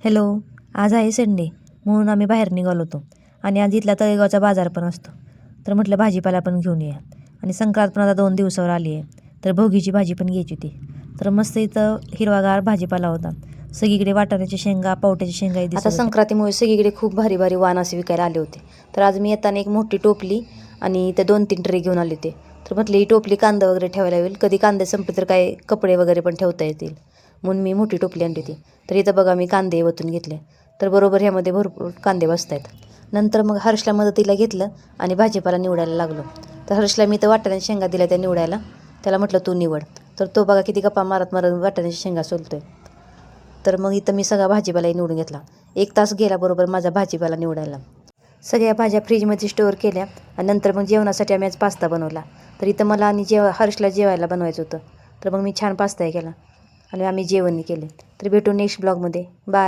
Hello. आज आहे Sunday म्हणून आम्ही बाहेर निघालो होतो आणि आज इथला तळेगावचा बाजार पण असतो. तर म्हटलं भाजीपाला पण घेऊन या. आणि संक्रांत पण आता 2 दिवसावर आली आहे, तर भोगीची भाजी पण घ्यायची होती. तर मस्त इथं हिरवागार भाजीपाला होता. सगळीकडे वाटाण्याच्या शेंगा, पावट्याच्या शेंगाही दिसत आता होत्या. संक्रांतीमुळे सगळीकडे खूप भारी भारी वाण असे विकायला आले होते. तर आज मी येताना एक मोठी टोपली आणि त्या 2-3 ट्रे घेऊन आले होते. तर म्हटलं ही टोपली कांदा वगैरे ठेवायला होईल, कधी कांदे संपले तर काय कपडे वगैरे पण ठेवता येतील, म्हणून मी मोठी टोपली आणली होती. तर इथं बघा मी कांदे ओतून घेतले. तर बरोबर ह्यामध्ये भरपूर कांदे बसत आहेत. नंतर मग हर्षला मदतीला घेतलं आणि भाजीपाला निवडायला लागलो. तर हर्षला मी तर वाटाण्याच्या शेंगा दिल्या त्या निवडायला. त्याला म्हटलं तू निवड. तर तो बघा किती गप्पा मारत मारत वाटाण्याच्या शेंगा सोलतोय. तर मग इथं मी सगळा भाजीपालाही निवडून घेतला. 1 तास गेला बरोबर माझा भाजीपाला निवडायला. सगळ्या भाज्या फ्रीजमध्ये स्टोअर केल्या आणि नंतर मग जेवणासाठी आम्ही आज पास्ता बनवला. तर इथं मला आणि हर्षला जेवायला बनवायचं होतं. तर मग मी छान पास्ताही केला आणि आम्ही जेवणही केले. तर भेटू नेक्स्ट ब्लॉगमध्ये. बाय.